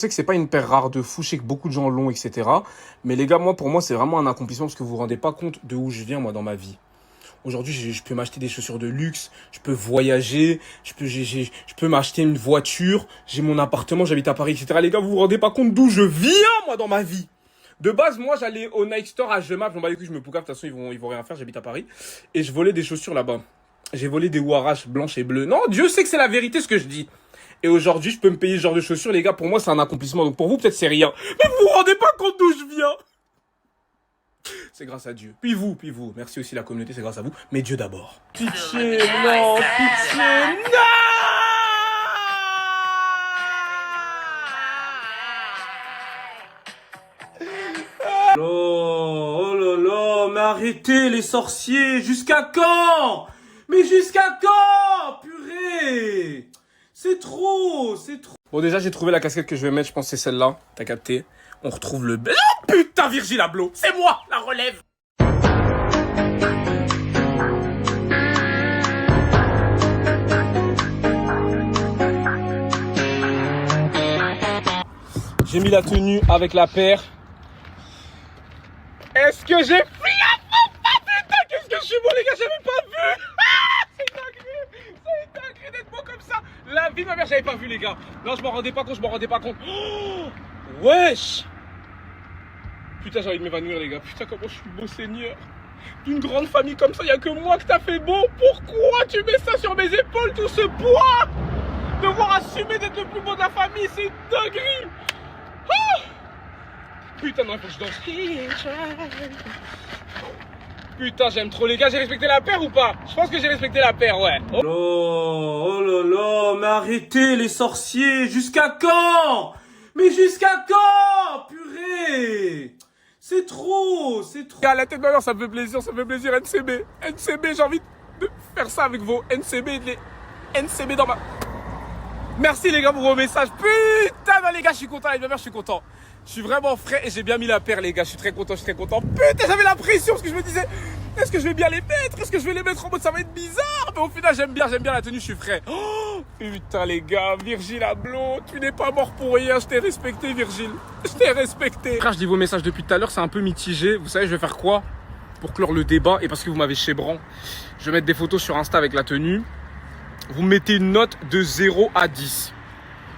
Je sais que c'est pas une paire rare de fou, je sais que beaucoup de gens l'ont, etc. Mais les gars, pour moi, c'est vraiment un accomplissement parce que vous vous rendez pas compte de où je viens, moi, dans ma vie. Aujourd'hui, je peux m'acheter des chaussures de luxe, je peux voyager, je peux m'acheter une voiture, j'ai mon appartement, j'habite à Paris, etc. Les gars, vous vous rendez pas compte d'où je viens, moi, dans ma vie. De base, moi, j'allais au Nike Store à Gemap, j'en bats les couilles, je me poucave, de toute façon, ils vont rien faire, j'habite à Paris. Et je volais des chaussures là-bas. J'ai volé des Warash blanches et bleues. Non, Dieu sait que c'est la vérité ce que je dis. Et aujourd'hui, je peux me payer ce genre de chaussures, les gars. Pour moi, c'est un accomplissement. Donc pour vous, peut-être c'est rien. Mais vous vous rendez pas compte d'où je viens. C'est grâce à Dieu. Puis vous. Merci aussi la communauté, c'est grâce à vous. Mais Dieu d'abord. Pitié, non, pitié, non. Oh là là, mais arrêtez les sorciers. Jusqu'à quand? Mais jusqu'à quand? Purée. C'est trop. Bon, déjà, j'ai trouvé la casquette que je vais mettre. Je pense que c'est celle-là. T'as capté? On retrouve le... Oh putain, Virgil Abloh. C'est moi, la relève. J'ai mis la tenue avec la paire. Est-ce que j'ai pris la faux? Putain, qu'est-ce que je suis beau, les gars, j'avais pas vu. C'est une dinguerie d'être beau comme ça. La vie de ma mère, j'avais pas vu, les gars. Non, je m'en rendais pas compte, Oh, wesh. Putain, j'ai envie de m'évanouir, les gars. Putain, comment je suis beau, Seigneur. D'une grande famille comme ça, y a que moi que t'as fait beau. Pourquoi tu mets ça sur mes épaules, tout ce poids? Devoir assumer d'être le plus beau de la famille, c'est une dinguerie. Oh. Putain, non, il faut que je danse. Putain, j'aime trop, les gars. J'ai respecté la paire ou pas? Je pense que j'ai respecté la paire, ouais. Oh là là, mais arrêtez les sorciers. Jusqu'à quand? Mais jusqu'à quand? Purée. C'est trop. À la tête de ma mère, ça me fait plaisir, NCB, j'ai envie de faire ça avec vos NCB, les NCB dans ma... Merci les gars pour vos messages. Putain, non, les gars, je suis content, avec ma mère, je suis content. Je suis vraiment frais et j'ai bien mis la paire, les gars. Je suis très content. Putain, j'avais la pression parce que je me disais, est-ce que je vais bien les mettre? Est-ce que je vais les mettre en mode ça va être bizarre? Mais au final, j'aime bien la tenue, je suis frais. Oh, putain, les gars, Virgil Abloh, tu n'es pas mort pour rien. Je t'ai respecté, Virgil. Je t'ai respecté. Frère, je lis vos messages depuis tout à l'heure, c'est un peu mitigé. Vous savez, je vais faire quoi pour clore le débat? Et parce que vous m'avez chébran, je vais mettre des photos sur Insta avec la tenue. Vous mettez une note de 0 à 10.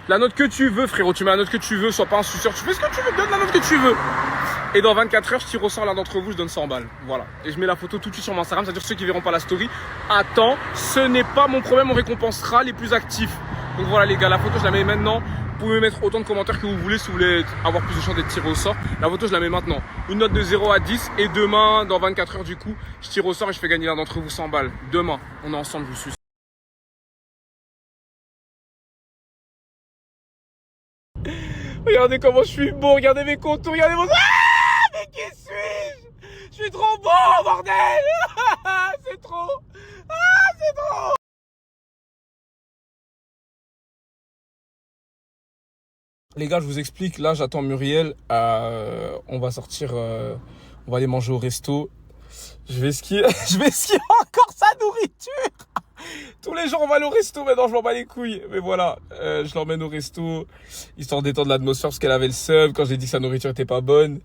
La note que tu veux, frérot. Tu mets la note que tu veux, sois pas un suceur. Tu fais ce que tu veux, donne la note que tu veux. Et dans 24 heures, je tire au sort l'un d'entre vous, je donne 100 balles. Voilà. Et je mets la photo tout de suite sur mon Instagram. C'est-à-dire ceux qui verront pas la story. Attends, ce n'est pas mon problème. On récompensera les plus actifs. Donc voilà, les gars, la photo, je la mets maintenant. Vous pouvez mettre autant de commentaires que vous voulez si vous voulez avoir plus de chance d'être tiré au sort. La photo, je la mets maintenant. Une note de 0 à 10. Et demain, dans 24 heures, du coup, je tire au sort et je fais gagner l'un d'entre vous 100 balles. Demain, on est ensemble, je vous suis. Regardez comment je suis beau, regardez mes contours, regardez mon... Ah, mais qui suis-je? Je suis trop beau, bordel. C'est trop. Ah, c'est trop. Les gars, je vous explique, là j'attends Muriel, on va sortir, on va aller manger au resto. Je vais skier encore sa nourriture. Tous les jours on va aller au resto, maintenant je m'en bats les couilles. Mais voilà, je l'emmène au resto, histoire d'étendre l'atmosphère parce qu'elle avait le seum quand j'ai dit que sa nourriture était pas bonne.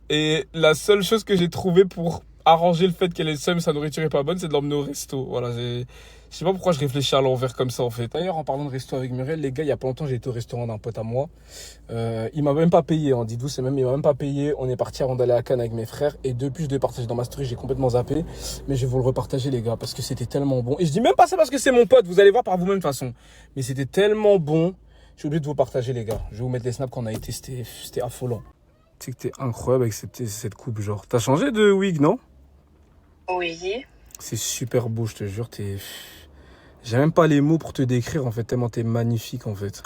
Et la seule chose que j'ai trouvé pour arranger le fait qu'elle ait le seum, sa nourriture est pas bonne, c'est de l'emmener au resto. Voilà, je sais pas pourquoi je réfléchis à l'envers comme ça en fait. D'ailleurs, en parlant de resto avec Muriel, les gars, il y a pas longtemps, j'ai été au restaurant d'un pote à moi. Il m'a même pas payé, hein, dites-vous, il m'a même pas payé. On est parti avant d'aller à Cannes avec mes frères. Et depuis, je devais partager dans ma story, j'ai complètement zappé. Mais je vais vous le repartager, les gars, parce que c'était tellement bon. Et je dis même pas ça parce que c'est mon pote, vous allez voir par vous-même de toute façon. Mais c'était tellement bon. J'ai oublié de vous partager, les gars. Je vais vous mettre les snaps qu'on a été, c'était affolant. Tu sais que t'es incroyable avec cette coupe, genre. T'as changé de wig, non? Oui. C'est super beau, je te jure. J'ai même pas les mots pour te décrire, en fait, tellement t'es magnifique, en fait.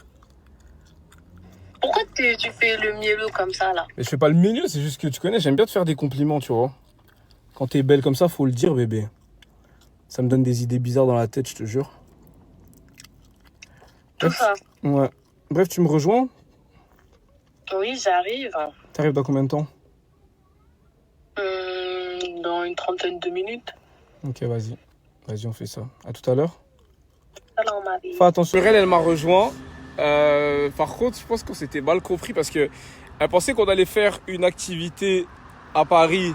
Pourquoi tu fais le mielleux comme ça, là? Mais je fais pas le milieu, c'est juste que tu connais, j'aime bien te faire des compliments, tu vois. Quand t'es belle comme ça, faut le dire, bébé. Ça me donne des idées bizarres dans la tête, je te jure. Tout ça? Ouais. Bref, tu me rejoins? Oui, j'arrive. T'arrives dans combien de temps? Dans une trentaine de minutes. Ok, vas-y. Vas-y, on fait ça. À tout à l'heure. Alors, ma vie. Fais attention. Elle m'a rejoint. Par contre, je pense qu'on s'était mal compris parce que elle pensait qu'on allait faire une activité à Paris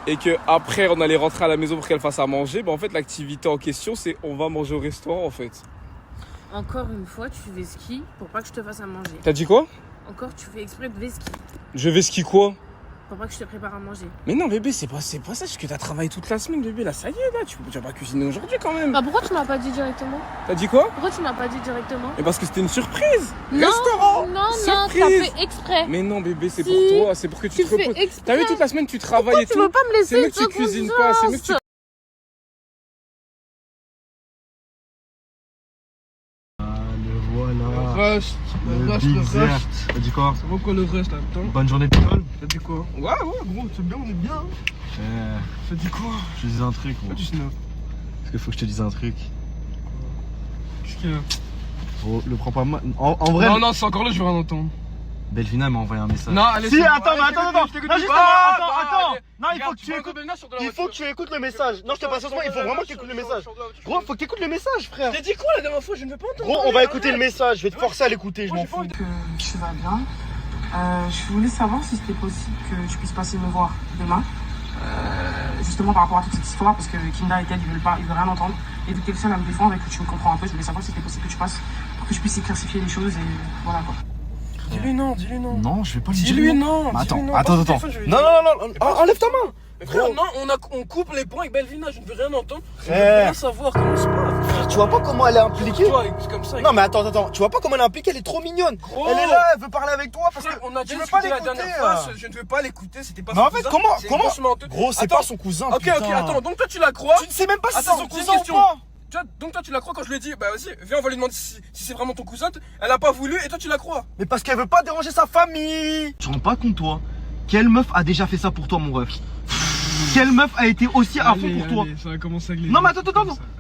et que après on allait rentrer à la maison pour qu'elle fasse à manger. En fait, l'activité en question, c'est on va manger au restaurant en fait. Encore une fois, tu fais ski pour pas que je te fasse à manger. T'as dit quoi? Encore, tu fais exprès de ski Je vais ski quoi? pour pas que je te prépare à manger. Mais non bébé, c'est pas ça, parce que t'as travaillé toute la semaine bébé, là ça y est, là tu vas pas cuisiner aujourd'hui quand même. Bah pourquoi tu m'as pas dit directement? T'as dit quoi? Pourquoi tu m'as pas dit directement? Mais parce que c'était une surprise. Non, Restaurant. non, Surprise. t'as fait exprès. Mais non bébé, c'est Si. pour toi, c'est pour que tu te fais reposes. exprès. T'as vu toute la semaine tu travailles Pourquoi et tu tout. veux pas me laisser C'est mieux que tu une cuisines pas, c'est mieux que tu... Rust, Le Big Zert. T'as dit quoi? Ça va quoi le reste là? Attends. Bonne journée d'école. T'as dit quoi? Ouais, gros, c'est bien, on est bien. T'as dit quoi? Je te dis un truc, Pourquoi gros. tu snap? Parce qu'il faut que je te dise un truc. Qu'est-ce qu'il y a? Gros, le prends pas mal. En vrai, Non, c'est encore là, je veux rien entendre. Belvina m'a envoyé un message. Non, allez, Si, c'est bon. attends, Allez, mais je t'écoute, attends, je t'écoute. non, justement, Ah, attends, bah, attends. allez. Non, il Regarde, faut que tu vois écoutes. Belvina sur de la Il faut que voiture. tu écoutes le message. Non, je te passe il faut vraiment que tu écoutes le message. Gros, faut que tu écoutes le message, frère. T'as dit quoi la dernière fois? Je ne veux pas entendre. Gros, on va écouter le message. Je vais te forcer à l'écouter, je Moi, m'en j'ai pas fous. envie de- Que tu vas bien. Je voulais savoir si c'était possible que tu puisses passer me voir demain. Justement par rapport à toute cette histoire, parce que Kinda et Ted ils veulent rien entendre. Et vu que t'es le seul à me défendre et que tu me comprends un peu, je voulais savoir si c'était possible que tu passes pour que je puisse éclaircifier les choses et voilà quoi. Dis-lui non, dis-lui non. Non, je vais pas lui dire. Dis-lui non. Mais attends, dis-lui non. attends, Passe le attends. téléphone, je vais lui Non, dire. non, non, non. Enlève ta main. Mais frère, Gros. non, on coupe les points avec Belvina, je ne veux rien entendre. Je ne veux Frère. rien savoir, comment se passe. Tu vois pas comment elle est impliquée? Toi, c'est comme ça. Non, mais attends. Tu vois pas comment elle est impliquée? Elle est trop mignonne. Gros. Elle est là, elle veut parler avec toi parce que. Frère, on a tu déjà veux pas discuté la l'écouter, dernière là. fois, je ne veux pas l'écouter, c'était pas Mais son en fait, cousin, comment- c'est comment- franchement honteux. Gros, c'est Attends. pas son cousin. Ok, putain. attends, donc toi tu la crois? Tu ne sais même pas si c'est Attends, son petite cousin ou question. pas. Tu vois, donc toi tu la crois quand je lui ai dit, bah vas-y, viens on va lui demander si c'est vraiment ton cousin, elle a pas voulu et toi tu la crois. Mais parce qu'elle veut pas déranger sa famille. Tu te rends pas compte, toi? Quelle meuf a déjà fait ça pour toi, mon ref? Quelle meuf a été aussi à fond pour toi? Ça va commencer avec les... Non mais attends.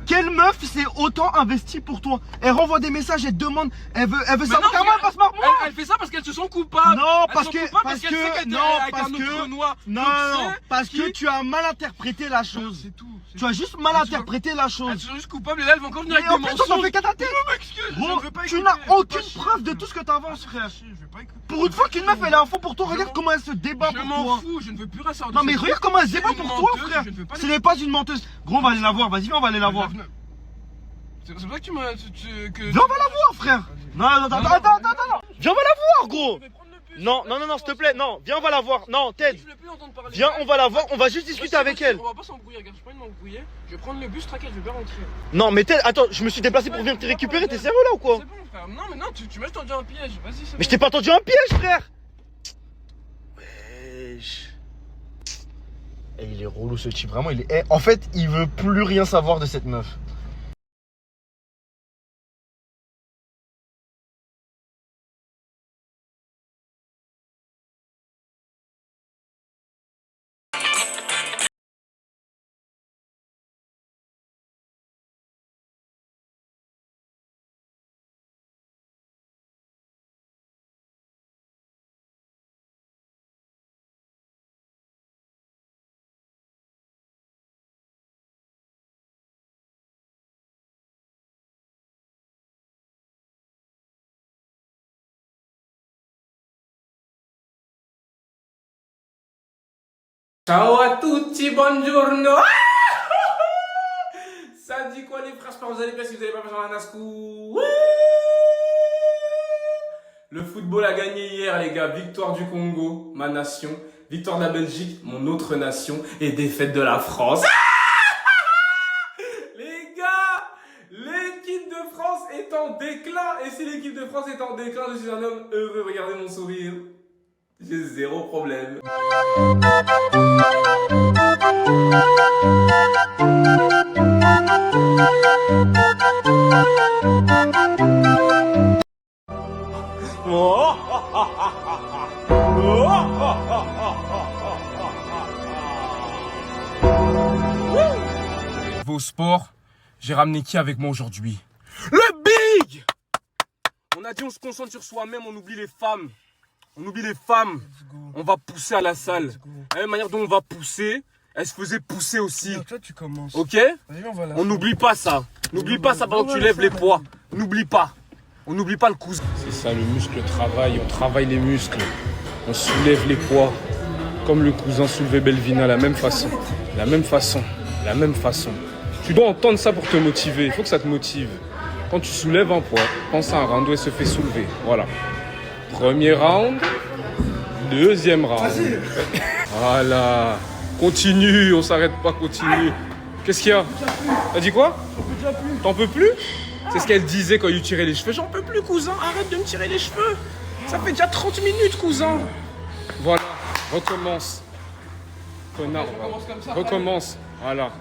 Quelle meuf s'est autant investie pour toi? Elle renvoie des messages, elle te demande, elle veut savoir comment elle passe par moi. Elle fait ça parce qu'elles se sont coupables. Non, Elles parce sont que, coupables parce qu'elles savent que, qu'elle non, était avec parce un autre que, noix. non, Donc, non, c'est parce que qui tu as mal interprété la chose. C'est tout. Tu as juste mal Elles sont- interprété la Elles chose. sont juste coupables et là elles vont encore venir Et avec en des plus, on t'en mensonges. fait qu'à ta tête. Excuse, je Gros, ne veux pas tu écouter, n'as je veux aucune pas chier. preuve de tout ce que t'avances, frère. Je veux pas écouter. Pour une fois qu'une meuf elle est à fond pour toi, Je regarde m'en- comment elle se débat Je pour m'en toi. fous, je ne veux plus rien savoir de Non mais cette regarde fille. comment elle se débat C'est pour une toi, menteuse, frère. je ne veux pas Ce n'est pas une menteuse. Gros, on va aller la voir. Vas-y, viens, on va aller la voir. C'est pour ça que tu m'as... Viens, on va la voir, frère. Non, attends. Viens, on va la voir, gros. Non, s'il te plaît, non. Viens, on va la voir. Non, Ted. Viens, on va la voir. On va juste discuter avec elle. On va pas s'embrouiller, regarde, j'ai pas envie de m'embrouiller. Je vais prendre le bus, traquer, je vais bien rentrer. Non, mais Ted, attends, je me suis déplacé pour venir te récupérer. T'es sérieux là ou quoi? C'est bon, frère. Non, mais non, tu m'as tendu un piège. Vas-y, c'est bon. Mais je t'ai pas tendu un piège, frère. Wesh. Eh, il est relou ce type, vraiment. Il est. Eh, en fait, il veut plus rien savoir de cette meuf. Ciao à tutti, buongiorno. Ça dit quoi les frères? J'espère que vous allez bien si vous n'allez pas faire la Nascou. Le football a gagné hier les gars, victoire du Congo, ma nation, victoire de la Belgique, mon autre nation, et défaite de la France. Les gars, l'équipe de France est en déclin, et si l'équipe de France est en déclin, je suis un homme heureux, regardez mon sourire. J'ai zéro problème. Au sport, j'ai ramené qui avec moi aujourd'hui? Le Big! On a dit on se concentre sur soi-même, on oublie les femmes. On oublie les femmes. On va pousser à la salle. De la même manière dont on va pousser, elle se faisait pousser aussi. Toi, tu commences. Ok? Vas-y, on va là. On n'oublie pas ça. N'oublie pas ça pendant que tu lèves les poids. N'oublie pas. On n'oublie pas le cousin. C'est ça, le muscle travaille, on travaille les muscles. On soulève les poids. Comme le cousin soulevait Belvina, la même façon. La même façon. La même façon. Tu dois entendre ça pour te motiver. Il faut que ça te motive. Quand tu soulèves un poids, pense à un round où elle se fait soulever. Voilà. Premier round. Deuxième round. Voilà. Continue, on s'arrête pas, continue. Qu'est-ce qu'il y a? T'as dit quoi? T'en peux plus? C'est ce qu'elle disait quand il lui tirait les cheveux. J'en peux plus, cousin, arrête de me tirer les cheveux. Ça fait déjà 30 minutes, cousin. Voilà, recommence. Connard, recommence. Voilà.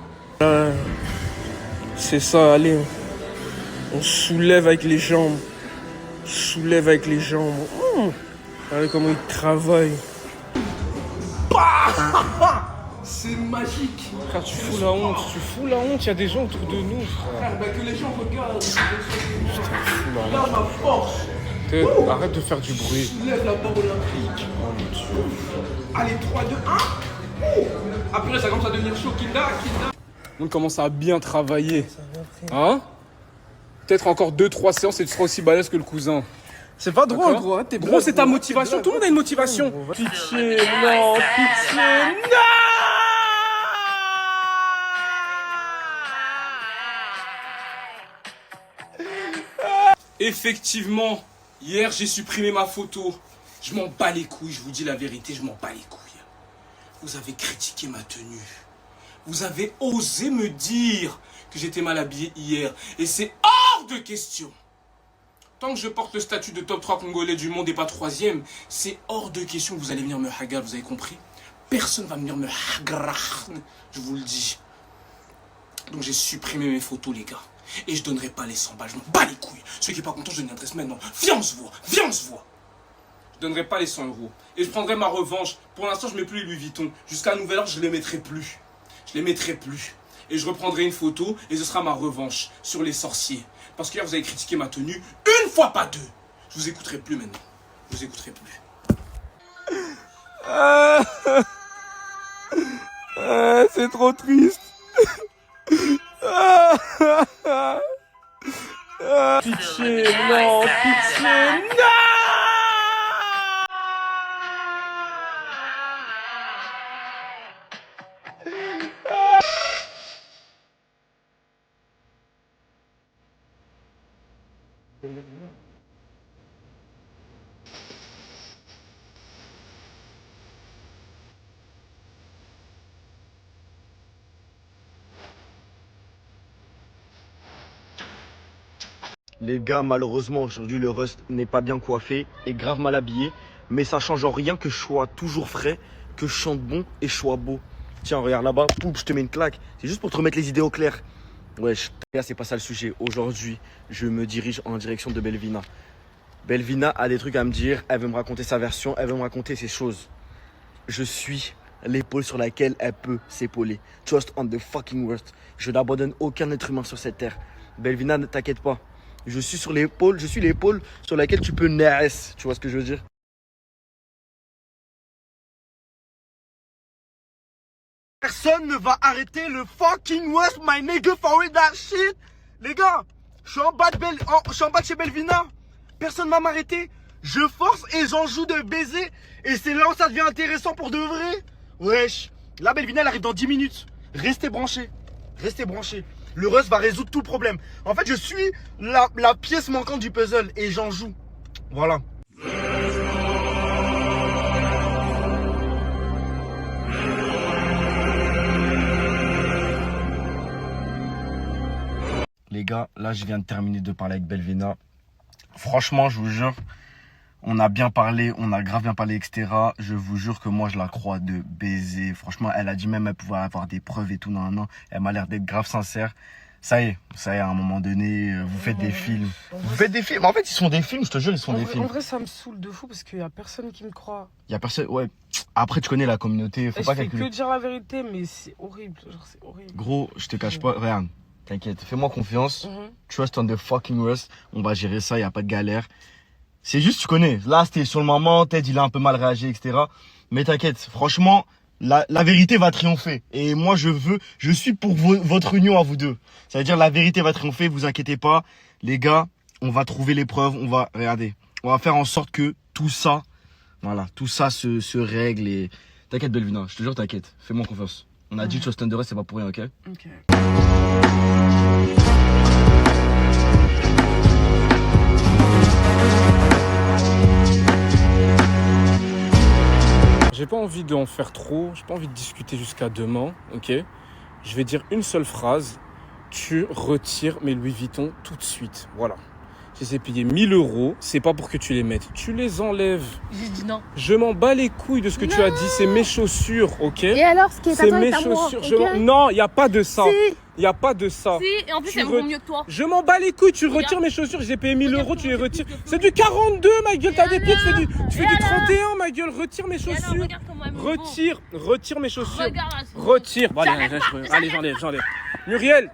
C'est ça, allez. On soulève avec les jambes. Soulève avec les jambes. Regardez comment il travaille. C'est magique. Frère, tu fous la honte, il y a des gens autour de nous, frère. Que les gens regardent. Tu fous la honte. Regarde ma force. Arrête de faire du bruit. Soulève la barre olympique. Oh mon Dieu. Allez, 3, 2, 1. Après, ça commence à devenir chaud. Kinda. On commence à bien travailler. Hein? Peut-être encore 2-3 séances et tu seras aussi balèze que le cousin. C'est pas drôle, D'accord. gros. Hein, Gros, c'est ta motivation. Tout le monde a une motivation. Pitié, non, pitié, non! Effectivement, hier j'ai supprimé ma photo. Je m'en bats les couilles, je vous dis la vérité, je m'en bats les couilles. Vous avez critiqué ma tenue. Vous avez osé me dire que j'étais mal habillé hier. Et c'est hors de question. Tant que je porte le statut de top 3 congolais du monde et pas 3e, c'est hors de question que vous allez venir me hagar, vous avez compris? Personne va venir me hagar, je vous le dis. Donc j'ai supprimé mes photos, les gars. Et je donnerai pas les 100 balles, je m'en bats les couilles. Ceux qui n'est pas content, je donne une adresse maintenant. Viens, on se voit, viens, on se voit. Je donnerai pas les 100 euros. Et je prendrai ma revanche. Pour l'instant, je mets plus les Louis Vuitton. Jusqu'à nouvel ordre, je les mettrai plus. Je les mettrai plus. Et je reprendrai une photo et ce sera ma revanche sur les sorciers. Parce qu'hier, vous avez critiqué ma tenue une fois, pas deux. Je vous écouterai plus maintenant. Je vous écouterai plus. C'est trop triste. Pitié, non, pitié, non! Les gars, malheureusement, aujourd'hui, le Rust n'est pas bien coiffé et grave mal habillé. Mais ça change en rien que je sois toujours frais, que je chante bon et je sois beau. Tiens, regarde là-bas, poup, je te mets une claque. C'est juste pour te remettre les idées au clair. Wesh, gars, c'est pas ça le sujet. Aujourd'hui, je me dirige en direction de Belvina. Belvina a des trucs à me dire. Elle veut me raconter sa version, elle veut me raconter ses choses. Je suis l'épaule sur laquelle elle peut s'épauler. Trust on the fucking Rust. Je n'abandonne aucun être humain sur cette terre. Belvina, ne t'inquiète pas. Je suis l'épaule sur laquelle tu peux naître. Tu vois ce que je veux dire? Personne ne va arrêter le fucking West, my nigga, for it, that shit. Les gars, je suis en bas de chez Belvina. Personne ne va m'arrêter. Je force et j'en joue de baiser. Et c'est là où ça devient intéressant pour de vrai. Wesh. Là, Belvina, elle arrive dans 10 minutes. Restez branchés. Restez branchés. Le Rust va résoudre tout problème. En fait, je suis la pièce manquante du puzzle et j'en joue. Voilà. Les gars, là, je viens de terminer de parler avec Belvina. Franchement, je vous jure, on a bien parlé, on a grave bien parlé, etc. Je vous jure que moi, je la crois de baiser. Franchement, elle a dit même qu'elle pouvait avoir des preuves et tout. Non. Elle m'a l'air d'être grave sincère. Ça y est, à un moment donné, vous faites des films. Vous faites des films. En fait, ils sont des films, je te jure, ils sont des films. En vrai, ça me saoule de fou parce qu'il y a personne qui me croit. Il y a personne, ouais. Après, tu connais la communauté, faut pas Je fais calculer. que dire la vérité, mais c'est horrible. Genre, c'est horrible. Gros, je te cache pas, regarde, t'inquiète, fais-moi confiance. Trust on the fucking Rust. On va gérer ça, il n'y a pas de galère. C'est juste, tu connais. Là, c'était sur le moment, Ted, il a un peu mal réagi, etc. Mais t'inquiète, franchement, la vérité va triompher. Et moi, je suis pour votre union à vous deux. C'est-à-dire, la vérité va triompher, vous inquiétez pas. Les gars, on va trouver les preuves, on va faire en sorte que tout ça, voilà, tout ça se règle et... T'inquiète Belvina, je te jure t'inquiète, fais-moi confiance. On a dit que chose Thunder, c'est pas pour rien, ok? Ok. J'ai pas envie d'en faire trop, j'ai pas envie de discuter jusqu'à demain, ok? Je vais dire une seule phrase, tu retires mes Louis Vuitton tout de suite, voilà. Je les ai payés 1 000 €, c'est pas pour que tu les mettes, tu les enlèves. J'ai dit non. Je m'en bats les couilles de ce que tu as dit, c'est mes chaussures, ok? Et alors, ce qui est à C'est toi mes est à moi, chaussures, ok? Non, y a pas de ça. Si. Y a pas de ça. Si, et en plus, Tu elles vaut mieux que toi. Je m'en bats les couilles, tu Regarde. retires mes chaussures, j'ai payé 1 000 Regarde €, tu les comment retires. c'est plus que C'est du 42, ma gueule, t'as des pieds, tu fais du alors 31, ma gueule, retire mes Et alors, chaussures. regarde comment elles me vont. Retire mes chaussures. Regarde là, c'est- Retire. Bon, allez, allez, j'enlève. Muriel,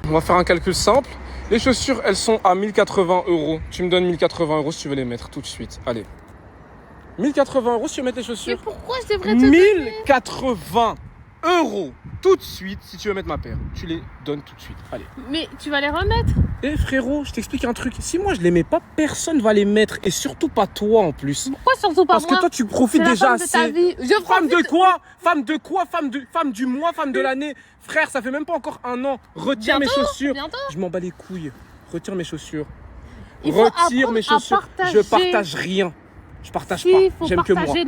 on va faire un calcul simple. Les chaussures, elles sont à 1 080 €. Tu me donnes 1 080 € si tu veux les mettre tout de suite. Allez. 1 080 € si tu veux mettre les Mais chaussures. pourquoi je devrais te donner 1080 € tout de suite si tu veux mettre ma paire. Tu les donnes tout de suite. Allez. Mais tu vas les remettre. Eh frérot, je t'explique un truc. Si moi je les mets pas, personne va les mettre. Et surtout pas toi en plus. Pourquoi surtout pas Parce moi? que toi tu profites C'est la déjà femme de ta assez. vie. Je Femme profite. de quoi? Femme du mois, femme de l'année. Frère, ça fait même pas encore un an. Retire mes chaussures. Bientôt. Je m'en bats les couilles. Retire mes chaussures. Il faut Retire mes apprendre à chaussures. partager. Je partage rien. Je partage Si, pas. faut J'aime que moi. partager.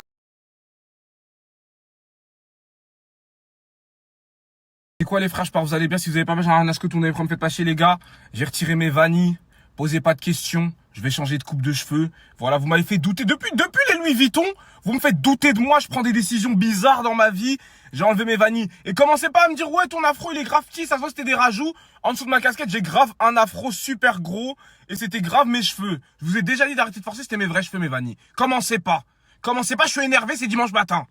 C'est quoi les frères, j'espère que vous allez bien. Si vous avez pas mal, j'ai rien à ce que tourner, me faites pas chier les gars. J'ai retiré mes vanilles, posez pas de questions. Je vais changer de coupe de cheveux. Voilà, vous m'avez fait douter. Depuis les Louis Vuitton, vous me faites douter de moi. Je prends des décisions bizarres dans ma vie. J'ai enlevé mes vanilles. Et commencez pas à me dire, ouais, ton afro, il est grave petit. Ça se voit, c'était des rajouts. En dessous de ma casquette, j'ai grave un afro super gros. Et c'était grave mes cheveux. Je vous ai déjà dit d'arrêter de forcer, c'était mes vrais cheveux, mes vanilles. Commencez pas, je suis énervé, c'est dimanche matin.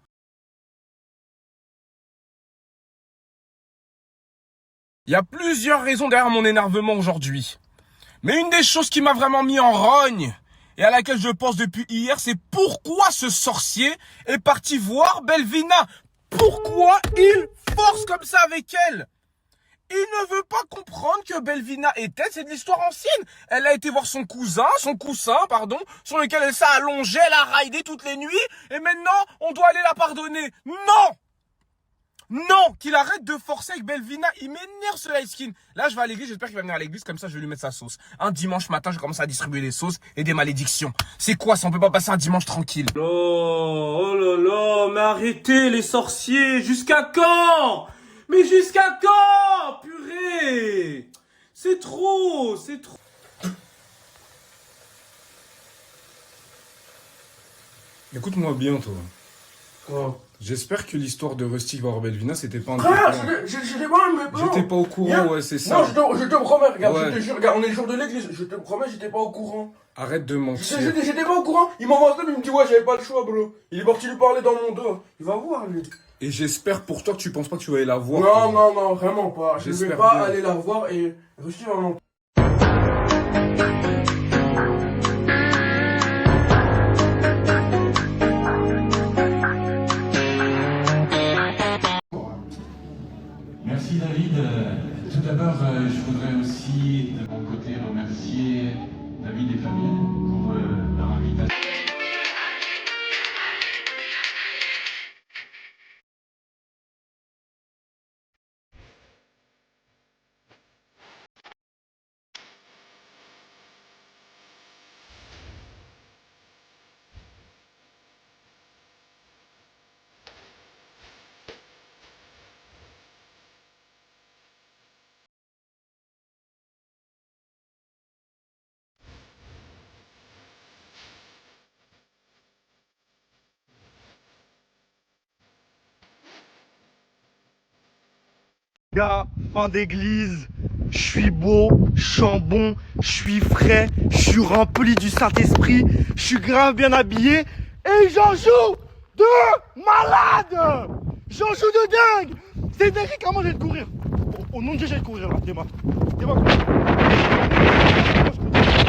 Il y a plusieurs raisons derrière mon énervement aujourd'hui. Mais une des choses qui m'a vraiment mis en rogne et à laquelle je pense depuis hier, c'est pourquoi ce sorcier est parti voir Belvina. Pourquoi il force comme ça avec elle? Il ne veut pas comprendre que Belvina est tête, c'est de l'histoire ancienne. Elle a été voir son coussin, sur lequel elle s'est allongée, elle a raidé toutes les nuits, et maintenant, on doit aller la pardonner. Non, qu'il arrête de forcer avec Belvina, il m'énerve ce light skin. Là, je vais à l'église, j'espère qu'il va venir à l'église, comme ça, je vais lui mettre sa sauce. Un dimanche matin, je commence à distribuer des sauces et des malédictions. C'est quoi ça, on peut pas passer un dimanche tranquille? Oh là là, mais arrêtez les sorciers, jusqu'à quand? Mais jusqu'à quand? Purée! C'est trop. Écoute-moi bien, toi. Quoi? J'espère que l'histoire de Rusty voir Belvina, c'était pas un Frère, plan. j'étais pas un plan. J'étais pas au courant, Viens. ouais, c'est ça. Non, je te promets, regarde, Ouais. je te jure, regarde, on est le jour de l'église, je te promets, j'étais pas au courant. Arrête de mentir. J'étais pas au courant, il m'envoie ça, mais il me dit, ouais, j'avais pas le choix, bro. Il est parti lui parler dans mon dos. Il va voir, lui. Et j'espère pour toi que tu penses pas que tu vas aller la voir. Non, vraiment pas. Je vais J'espère pas bien. aller la voir et Rusty va m'en... Merci David. Tout d'abord, je voudrais aussi de mon côté remercier David et Fabien pour leur invitation. Gars, fin d'église, je suis beau, je sens bon, je suis frais, je suis rempli du Saint-Esprit, je suis grave bien habillé et j'en joue de malade. J'en joue de dingue. C'est dingue, comment je vais te courir. Au nom de Dieu, je vais te courir là, démarre.